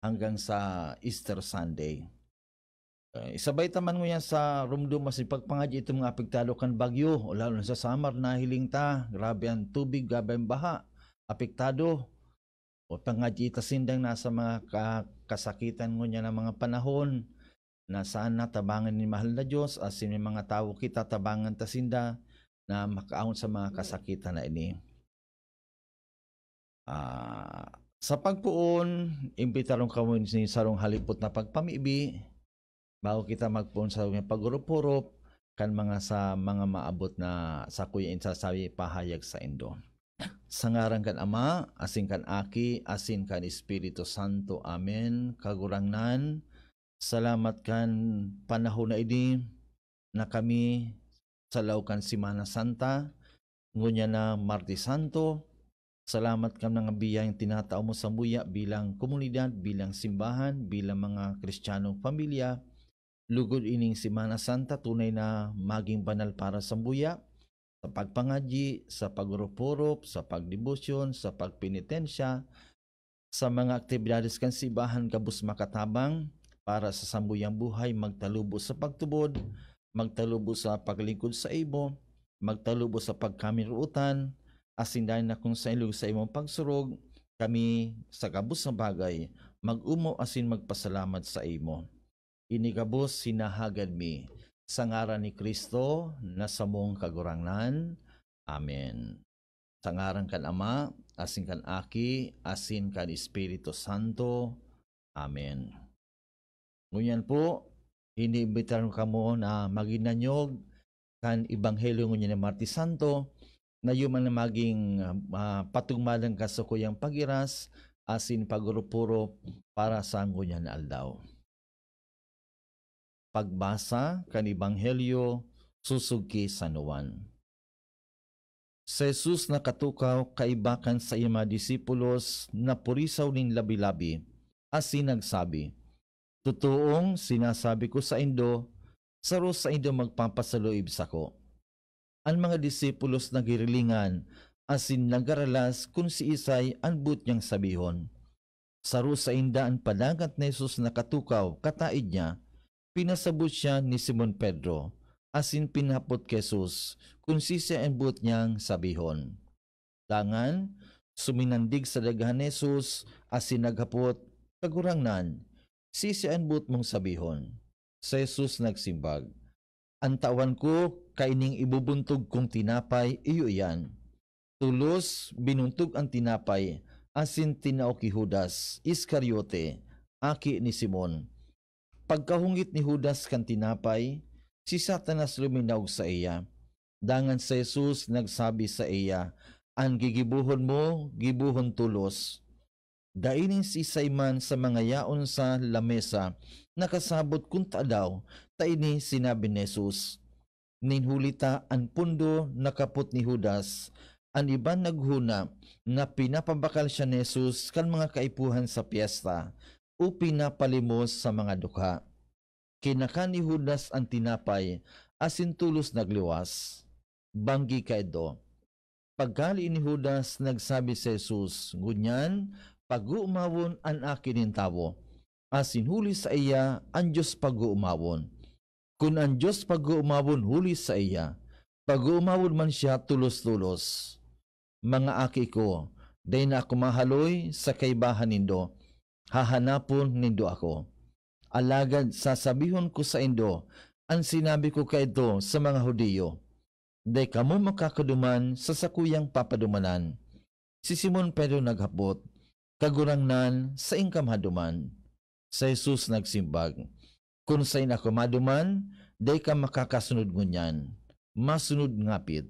hanggang sa Easter Sunday. Isabay taman mo yan sa rumdum mas ipagpangadya itong mga apektado kan bagyo o lalo na sa Samar na hiling ta, grabe ang tubig, grabe ang baha, apektado o pangadya ita sindang nasa mga kasakitan mo niya ng mga panahon na saan natabangan ni mahal na Diyos as in mga tao kita tabangan tasinda na makaahon sa mga kasakitan na ini. Sa pagpuon, imbitarong kamo ni sarong halipot na pagpamibi, bago kita magpuon sa pagurupurop, kan mga sa mga maabot na sa kuya insasabi pahayag sa indo. Sa ngaran kan Ama, asin kan Aki, asin kan Espiritu Santo. Amen. Kagurangnan, salamat kan panahon na ini na kami sa laukan Semana Santa, ngunya na Martes Santo. Salamat ka ng biyayang tinatao mo sa muya bilang komunidad, bilang simbahan, bilang mga Kristiyanong pamilya. Lugod ining Semana Santa, tunay na maging banal para sa muya, sa pagpangadyi, sa pagurupurop, sa pagdebosyon, sa pagpenitensya, sa mga aktibidades kan simbahan kabus makatabang para sa sambuyang buhay, magtalubo sa pagtubod, magtalubo sa paglingkod sa imo, magtalubo sa pagkamiruutan, asin dahil na kung sa ilog sa imong pagsurog, kami sa kabus na bagay, mag-umo asin magpasalamat sa imo. Ini kabus sinahagad mi, sa ngaran ni Kristo, na samong kagurangnan. Amen. Sa ngaran kan Ama, asin kan Aki, asin kan Espiritu Santo. Amen. Ngunyan po, iniimbitaran kamo na maginanyog kan Ebanghelyo ngunyan ni Martes Santo, na yuman na maging patungmalang kasukuyang pagiras asin pagurupuro para sa ngunyan na aldaw. Pagbasa kan Ebanghelyo susugki San Juan. Si Jesus nakatukaw kaibakan sa iya mga disipulos na purisaw ning labi-labi asin nagsabi, "Tutuong sinasabi ko sa indo, saro sa indo magpapasaluib sako." Ang mga disipulos nagirilingan asin nagaralas kung si Isay ang but niyang sabihon. Saro sa inda ang padagat na Jesus nakatukaw, kataid niya, pinasabot siya ni Simon Pedro, asin pinapot kay Jesus kung si siya ang but niyang sabihon. Dangan, suminandig sa daghan ni Jesus asin naghapot, kagurangnan, si siya ang but mong sabihon. Sa Jesus nagsimbag, "Ang tawan ko kaining ibubuntog kong tinapay, iyo yan." Tulos binuntog ang tinapay, asin tinao ki Judas Iscariote, aki ni Simon. Pagkahungit ni Judas kan tinapay, si Satanas luminaw sa iya. Dangan sa Jesus nagsabi sa iya, "Ang gigibuhon mo, gibuhon tulos." Dainin si Simon sa mga yaon sa lamesa, nakasabot kung daw, taini sinabi ni Jesus. Ninhulita ang pundo nakapot ni Judas, ang iban naghuna na pinapabakal siya ni Jesus kan mga kaipuhan sa piyesta o pinapalimos sa mga dukha. Kinakan ni Judas ang tinapay, asin tulos nagliwas. Banggi kaido. Pagkali ni Judas nagsabi sa Jesus, "Ngunyan, pag-uumawon ang akin ng tao, asin huli sa iya ang Diyos pag-uumawon. Kung ang Diyos pag-uumawon huli sa iya, pag-uumawon man siya tulos-tulos. Mga aki ko, day na ako mahaloy sa kaibahan nindo, hahanapon nindo ako. Alagad sasabihon ko sa indo, ang sinabi ko kaito sa mga Hudiyo, day kamo makakaduman sa sakuyang papadumanan." Si Simon Pedro naghapot, "Kagurangnan sa ingkam haduman." Sa Jesus nagsimbag, "Kung sa'y ako maduman, day ka makakasunod ngunyan. Masunod ngapit."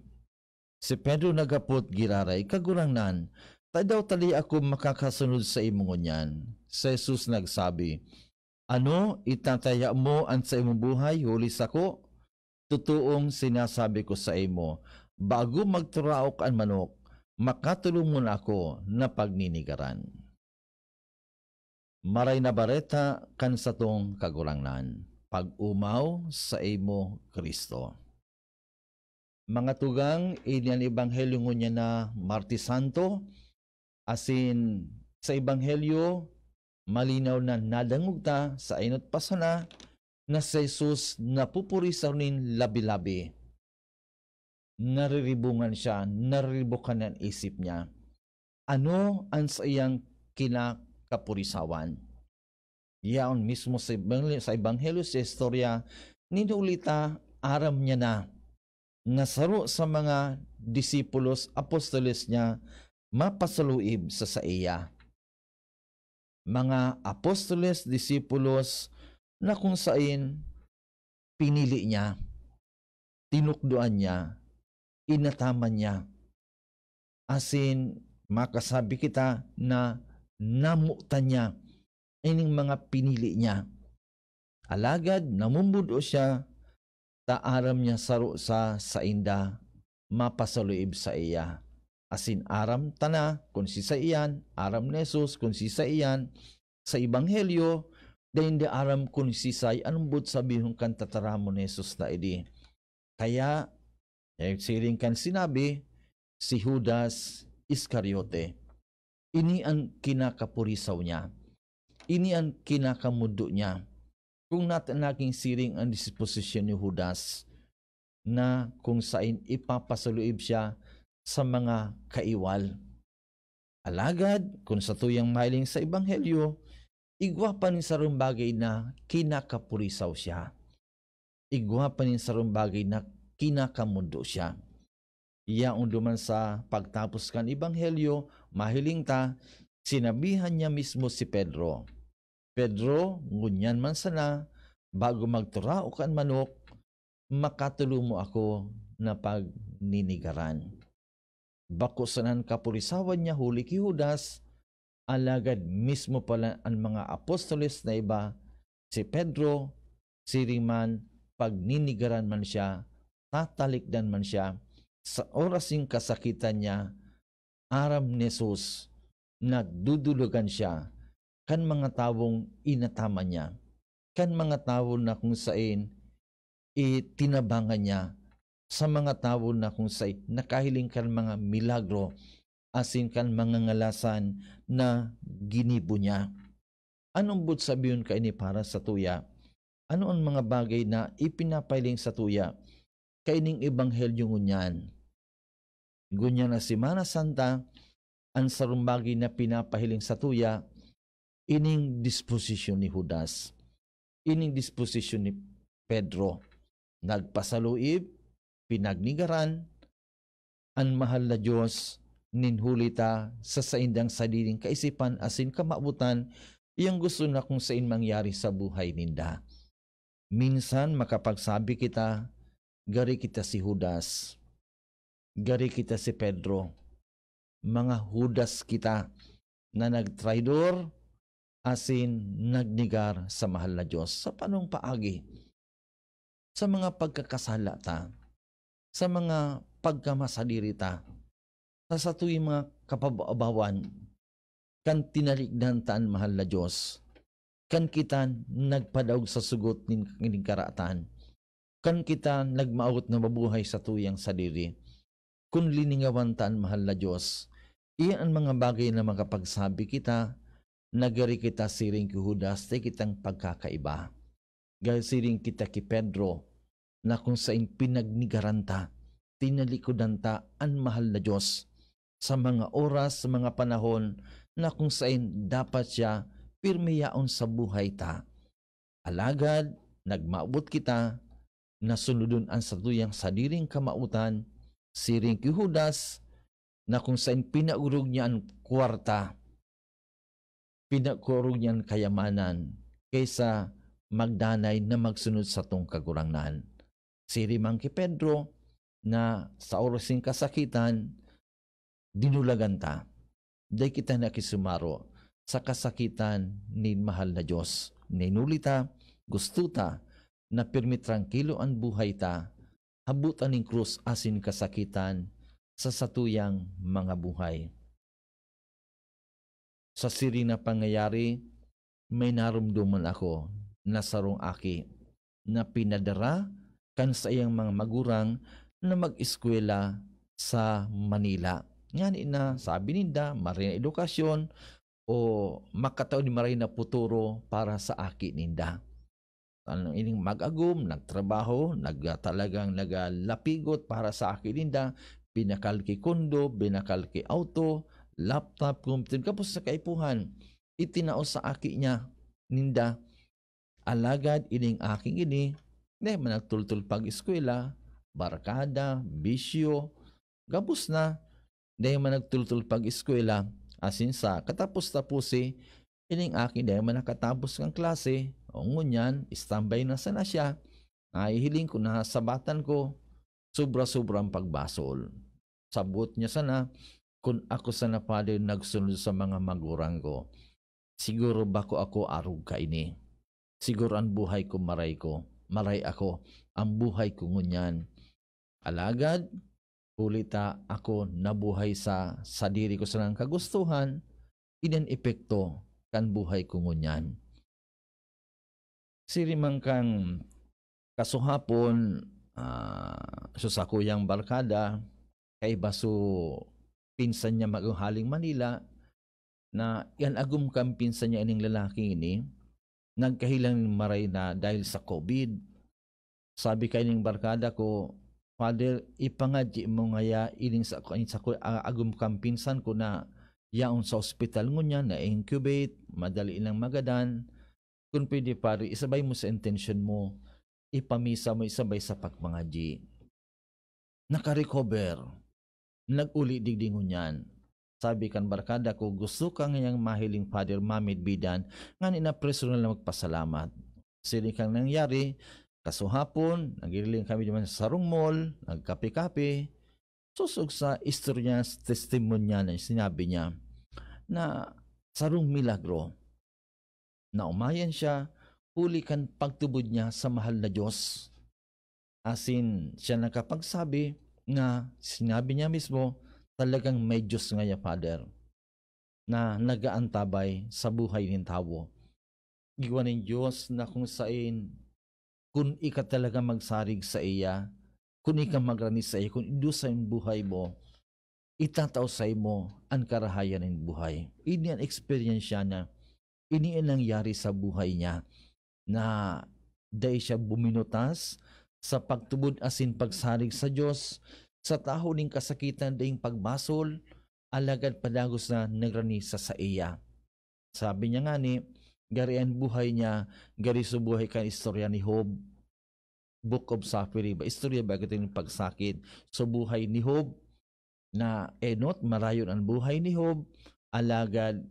Si Pedro nagapot giraray, "Kagurangnan, daw tali ako makakasunod sa imo ngunyan." Sa Jesus nagsabi, "Ano, itataya mo ang sa imong buhay, huli sako? Tutuong sinasabi ko sa imo, bago magturaok ang manok, makatulong mo na ako na pagninigaran." Maray na bareta kan satong kagurangnan, pag-umaw sa imo Kristo. Mga tugang, inian Ebanghelyo ngunya na Martes Santo, asin sa Ebanghelyo, Malinaw na nadangog ta sa inot pasana na si Jesus napupurisaw nin labi-labi. Nariribungan siya, nariribukan ang isip niya. Ano ang sa iyang kinakapurisawan? Yaon mismo sa Ebanghelyo sa istorya, ninulita aram niya na nasaro sa mga disipulos, apostoles niya, mapasaluib sa iya. Mga apostoles, disipulos na kung saan pinili niya, tinukduan niya, inataman niya. Asin, makasabi kita na namutan niya ining mga pinili niya. Alagad, namumudo siya, taaram niya saro sa inda, mapasaluib sa iya. Asin aram tana, kung si sa iyan, aram ni Jesus, kung si sa iyan, sa Ebanghelyo, dahil di aram kung si say, anong bud sabihong kan tataramo ni Jesus na idi. Kaya, siring kan sinabi, si Judas Iscariote, ini ang kinakapurisaw niya. Ini ang kinakamudo niya. Kung natin naging siring ang disposisyon ni Judas, na kung saan ipapasaluib siya sa mga kaiwal. Alagad, kung sa tuyang mahiling sa Ebanghelyo, igwa pa nin sa bagay na kinakapurisaw siya. Igwa pa nin sa bagay na kinakamundo siya. Iyaon duman sa pagtapos kan Ebanghelyo, mahiling ta, sinabihan niya mismo si Pedro. Pedro, ngunyan man sana, bago magturao kan manok, makatulong mo ako na pagninigaran. Bako sanan kapurisawan niya huli ki Judas, alagad mismo pala ang mga apostoles na iba, si Pedro, siring pagninigaran man siya, tatalikdan man siya, sa orasing kasakitan niya, aram ni Jesus, nagdudulugan siya, kan mga tawong inatama niya, kan mga tao na kung saan itinabangan niya, sa mga tao na kung saan nakahiling kan mga milagro, asin kan mga ngalasan na ginibo niya. Anong bud sabiyon ka ini para sa tuya? Ano ang mga bagay na ipinapailing sa tuya? Kaining Ebanghelyo ngunyan. Gunyan na Semana Santa, ang sarumbagi na pinapahiling sa tuya, ining disposisyon ni Judas, ining disposisyon ni Pedro, nagpasaluib, pinagnigaran, ang mahal na Diyos, ninhulita sa saindang sariling kaisipan asin kamautan, iyang gusto na kung saan mangyari sa buhay ninda. Minsan makapagsabi kita, gari kita si Judas, gari kita si Pedro, mga Judas kita na nagtraidor, asin nagnigar sa mahal na Diyos sa panong paagi, sa mga pagkakasala ta, sa mga pagkamasadiri ta, sa tuwing mga kapabawan, kan tinaligdan taan mahal na Diyos, kan kita nagpadaog sa sugot ng karatan, kan kita nagmaawot na mabuhay sa tuyang sadiri, kung liningawan taan mahal na Diyos, iyan ang mga bagay na makapagsabi kita, nagari kita siring ki Judas, tay kitang pagkakaiba. Gaya siring kita ki Pedro, na kung saan pinagnigaranta, tinalikodan ta ang mahal na Diyos, sa mga oras, sa mga panahon, na kung saan dapat siya pirmiyaon sa buhay ta. Alagad, nagmaabot kita, na sunudon ang satuyang sadiring kamautan, siring ki Judas, na kung saan pinaurog niya ang kwarta, pinakurog niyan kayamanan kaysa magdanay na magsunod sa tong kagurangnan. Sirimang ki Pedro na sa orasing kasakitan, dinulagan ta. Day kita nakisumaro sa kasakitan ni mahal na Diyos. Ninulita, gusto ta na pirmi tranquilo ang buhay ta, habutan ng krus asin kasakitan sa satuyang mga buhay. Sa siri na pangyayari, may narumduman ako na sarong aki na pinadara kan sa iyang mga magurang na mag-eskwela sa Manila. Yan na sabi ninda, marina edukasyon, o makatao ni maray na puturo para sa aki ninda. Anong ining mag-agum, nagtrabaho, talagang naglapigot para sa aki ninda, binakal ki kondo, binakal ki auto, laptop, computer, kapos sa kaipuhan, itinao sa aki niya, ninda, alagad ining aking ini, na managtultul pag-eskwela, barkada, bisyo, gabos na, dahil managtultul pag-eskwela, asin sa katapos-tapusi, ining akin dahil manakatapos ng klase, o ngunyan, standby na sana siya, nahihiling ko na sabatan ko, sobra-sobrang pagbasol. Sabot niya sana, kung ako sana Father nagsunod sa mga magurang ko, siguro bako ako arug ka ini. Siguro ang buhay ko, maray ako, ang buhay ko ngunyan. Alagad, ulita ako nabuhay sa diri ko sa nang kagustuhan, inan epekto kan buhay ko ngunyan. Sirimang kang kasuhapon, sa kuyang barkada, kay baso pinsan niya maghaling Manila, na yan agum kang pinsan niya ining lalaki ini, nagkahilang maray na dahil sa COVID. Sabi kay ning barkada ko, Father, ipangadji mo ngaya ining sa agum kang pinsan ko na yaon sa ospital ngunya na incubate, madali ilang magadan. Kung pwede pare, isabay mo sa intention mo, ipamisa mo isabay sa pagmangadji. Naka-recover, nag-uli digdingon yan. Sabi kan barkada ko, gusto ka ngayang mahiling Father Mamid Bidan, nga ninapreso na lang magpasalamat. Sili kang nangyari, kasuhapon, nagiriling kami naman sa Sarong Mall, nagkape-kape, susog sa istorya, testimonya na sinabi niya, na sarong milagro, na umayan siya, huli kan pagtubod niya sa mahal na Diyos. Asin siya nakapagsabi nga sinabi niya mismo, talagang may Diyos nga ya Father, na nagaantabay sa buhay ng tao. Giwa ng Diyos na kung saan, kung ika talaga magsarig sa iya, kung ika magrani sa iya, kung idusa yung buhay mo, itataw sa mo ang karahayan ng buhay. Ini ang experience na ini ang nangyari sa buhay niya, na dahil siya buminutas sa pagtubod asin pagsarig sa Diyos, sa taho ning kasakitan dahil pagbasol, alagad padagos na nagrani sa iya. Sabi niya nga ni, gari ang buhay niya, gari sa buhay kan istorya ni Job, Book of Suffering, ba istorya ba ito yung pagsakit sa buhay ni Job, na enot marayon ang buhay ni Job, alagad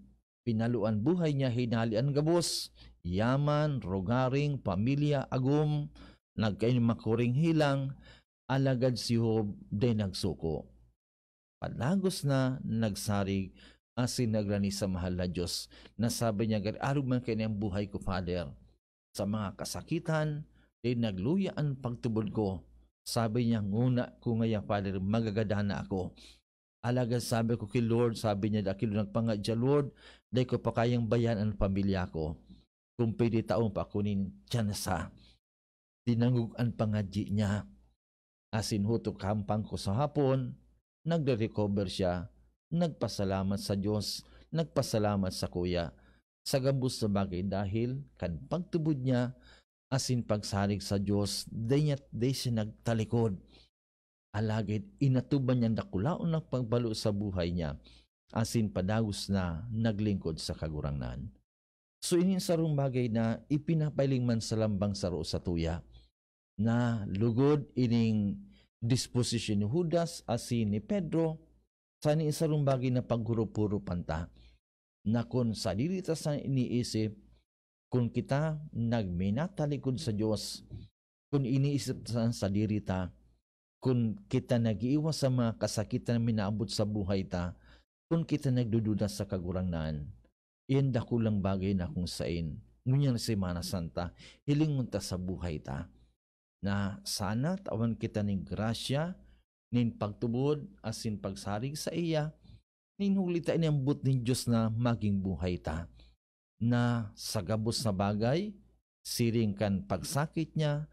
pinaluan buhay niya, hinalian gabos, yaman, rogaring, pamilya, agum, nagkain makuring hilang, alagad si Job din nagsuko. Palagos na nagsarig, asin nagrani sa mahal na Diyos, na sabi niya, arug man kayo ang buhay ko, Father, sa mga kasakitan, din nagluya ang pagtubod ko. Sabi niya, nguna ko ngaya, Father, magagadana ako. Alagad sabi ko kay Lord, sabi niya, dakil nagpangadya, Lord, dahil ko pa kayang bayan ang pamilya ko. Kung pwede taong pa kunin tiyan sa. Tinangugan pangadyi niya. Asin hutok hampang ko sa hapon, nagre-recover siya, nagpasalamat sa Diyos, nagpasalamat sa kuya, sa gabos na bagay dahil kan pagtubod niya, asin pagsarig sa Diyos, day siya nagtalikod. Alagid, inatuban niya nakulaon ng pagbalo sa buhay niya, asin padagos na naglingkod sa kagurangnan. So inin sarong bagay na ipinapailing man sa lambang saro sa tuya, na lugod ining disposition ni Judas asin ni Pedro, sa inin sarong bagay na paghuro-puro panta, na kung sa dirita sa iniisip, kung kita nagminatalikod sa Diyos, kung iniisip sa dirita, kung kita nag-iwas sa mga kasakitan na minaabot sa buhay ta, kung kita nagdududa sa kagurangnan, iyan dakulang bagay na kung sain, ngunyang Semana Santa, hilingon ta sa buhay ta, na sana tawan kita ng grasya, nin pagtubod, asin pagsarig sa iya, nin hulita inambot ng Diyos na maging buhay ta, na sa gabos na bagay, siring kan pagsakit niya,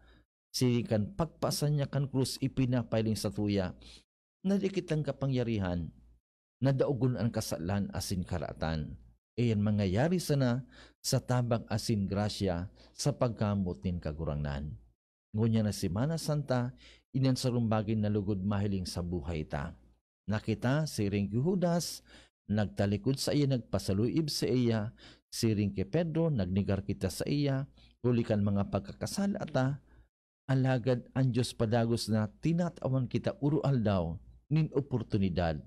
siring kan pagpasan niya kan krus ipinapailing sa tuya, na di kitang kapangyarihan, na daugon ang kasalan asin karatan, Iyan mangyayari sana sa tabang asin grasya sa pagkamot nin kagurangnan. Ngunya na Semana Santa, inan sa rumbagin na lugod mahiling sa buhay ta. Nakita si ring Judas, nagtalikod sa iya, nagpasaluib sa iya, si ring kay Pedro, nagnigar kita sa iya, ulikan mga pagkakasala ta, alagad ang Diyos padagos na tinatawan kita urual daw nin oportunidad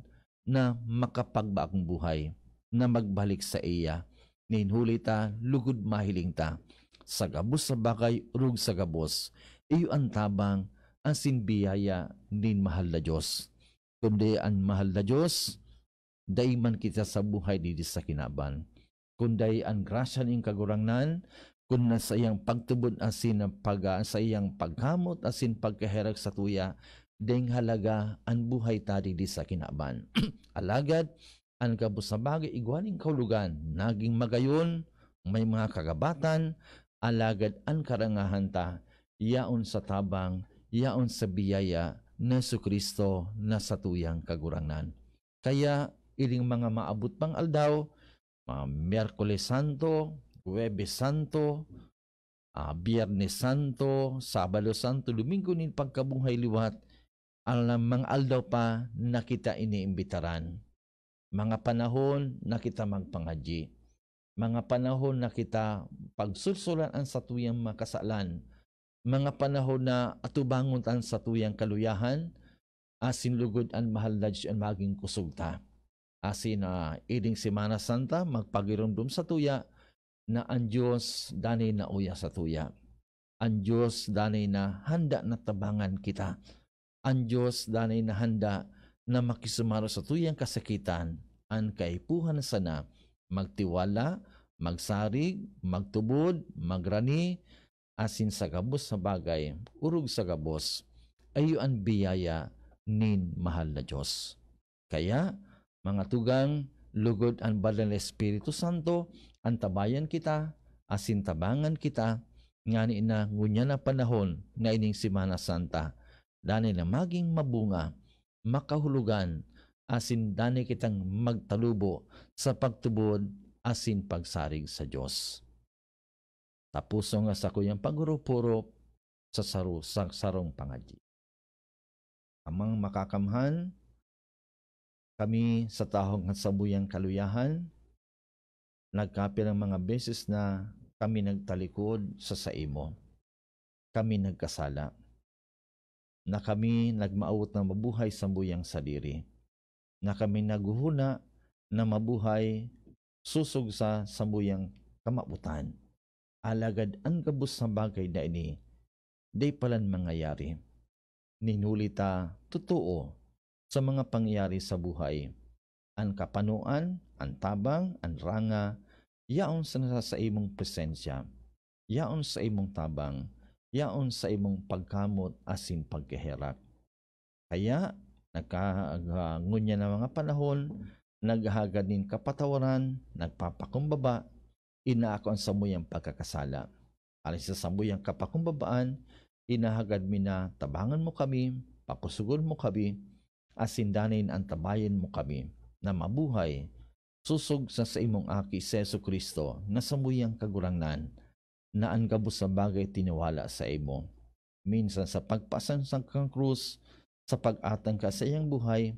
na makapagbagong buhay, na magbalik sa iya. Nin huli ta, lugod mahiling ta. Sa gabos sa bagay, urug sa gabos. Iyo ang tabang, ang sinbiyaya nin mahal na Diyos. Kundi ang mahal na Diyos, daiman kita sa buhay didi sa kinaban. Kundi ang grasya ning kagurangnan, kung nasa iyang pagtubod asin sa iyang pagkamot asin pagkaherag sa tuya, deng halaga ang buhay tadi di sa kinaban. Alagad, ang gabos sa bagay igwaning kaulugan, naging magayon, may mga kagabatan, alagad ang karangahan ta, yaon sa tabang, yaon sa biyaya na Kristo na sa tuyang kagurangnan. Kaya, iling mga maabot pang aldaw, Miyerkules Santo, Huwebes Santo, Biyernes Santo, Sabado Santo, Domingo nin pagkabuhay liwat, alam mga aldaw pa na kita iniimbitaran. Mga panahon na kita magpangadyi. Mga panahon na kita pagsulsulan ang satuyang makasalan. Mga panahon na atubangon ang satuyang kaluyahan, asin lugod ang mahal na Diyos ang maging kusugta. Asin iding Semana Santa, magpagirumdum sa tuya, na ang Diyos danay na uya sa tuya. Ang Diyos danay na handa na tabangan kita. Ang Diyos danay na handa na makisumaro sa tuyang kasakitan. Ang kaipuhan sana magtiwala, magsarig, magtubod, magrani, asin sa gabos sa bagay, urug sa gabos, ayo ang biyaya nin mahal na Diyos. Kaya, mga tugang, lugod ang banal na Espiritu Santo, ang tabayan kita, asin tabangan kita, nga ni na ngunya na panahon nga ining Semana Santa, dani na maging mabunga, makahulugan, asin dani kitang magtalubo sa pagtubod, asin pagsarig sa Diyos. Tapuso nga sa kuyang pagurupuro sa sarong pangadyi. Amang makakamhan, kami sa tahong sabuyang kaluyahan, nagkapirang mga beses na kami nagtalikod sa saimo. Kami nagkasala. Na kami nagmaawot na mabuhay sa buyang sadiri. Na kami naguhuna na mabuhay susog sa sambuyang kamabutan. Alagad ang gabos sa bagay na ini, day palan mangyayari. Ninulita totoo sa mga pangyayari sa buhay. Ang kapanuan, ang tabang, ang ranga, yaon sa imong presensya, yaon sa imong tabang, yaon sa imong pagkamot asin pagkaherak. Kaya, nagkagunya na mga panahon, naghahagad nin kapatawaran, nagpapakumbaba, inaako ang samuyang pagkakasala. Alis sa samuyang kapakumbabaan, inahagad mi na tabangan mo kami, papusugon mo kami, asindanin ang tabayan mo kami, na mabuhay, susog sa imong aki si Jesucristo, na samuyang kagurangnan, na ang gabos sa bagay tiniwala sa imo. Minsan sa pagpasan sa krus, sa pag-atang ka sa iyang buhay,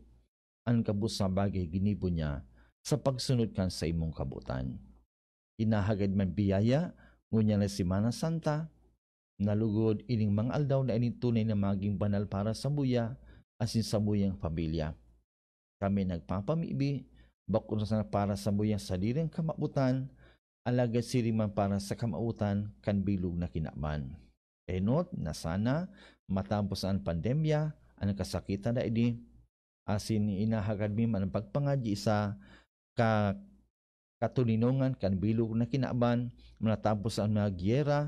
ang gabos sa bagay ginibo niya sa pagsunod kan sa imong kabutan. Inahagad man biyaya, ngunya na Semana Santa, nalugod ining mga aldaw na ining tunay na maging banal para sa buya, asin sa buyang pamilya. Kami nagpapamibi, bakit na para sa buyang saliring kamabutan, alagad siriman para sa kamautan kan bilog na kinaman. Enot na sana matapos ang pandemya, ang kasakitan na ini, asin inahagad mi man ang pagpangadyi sa katulinongan kan bilog na kinaban, matapos ang mga gyera,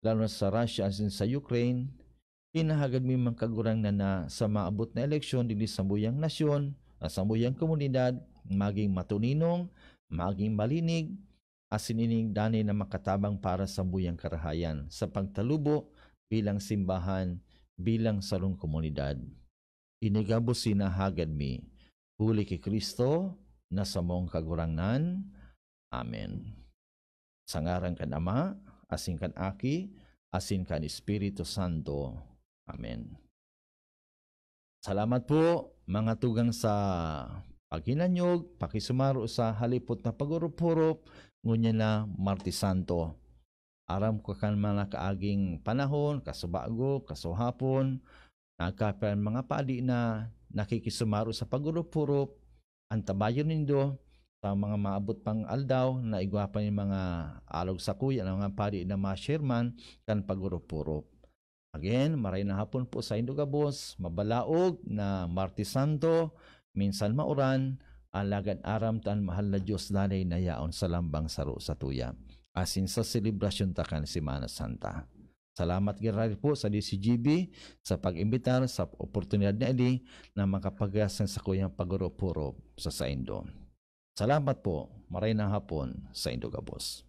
lalo sa Russia asin sa Ukraine, inahagad mi man kagurang na sa maabot na eleksyon dili sa buyang nasyon, sa buyang komunidad, maging matuninong, maging malinig, asin ining dani na makatabang para sa buyang karahayan, sa pagtalubo bilang simbahan, bilang sarong komunidad. Inigabos sinahagad mi, huli kay Kristo, na sa mong kagurangnan, Amen. Sa ngaran kan Ama, asin kan Aki, asin kan Espiritu Santo. Amen. Salamat po mga tugang sa paghinanyog, pakisumaro sa halipot na pagurup-hurup, ngunya na Martes Santo. Aram ko kan mga kaaging panahon, kasubago, kasuhapon, nagkapan mga padi na nakikisumaro sa pagurup-hurup, ang tabayon nindo sa mga maabot pang aldaw na igwapan yung mga alog sa kuya ng mga padi na mga Sherman kan pagurup-hurup. Again, maray na hapon po sa Indo Gabos, mabalaog na Martes Santo, minsan mauran, alagad aram tan mahal na Diyos nanay na yaon sa lambang saro sa tuya. Asin sa selebrasyon takan Semana Santa. Salamat ginrari po sa DCGB sa pag-imbitar sa oportunidad na ini na makapagasan sa kuyang pagurupuro sa Indo. Salamat po, maray na hapon sa Indo Gabos.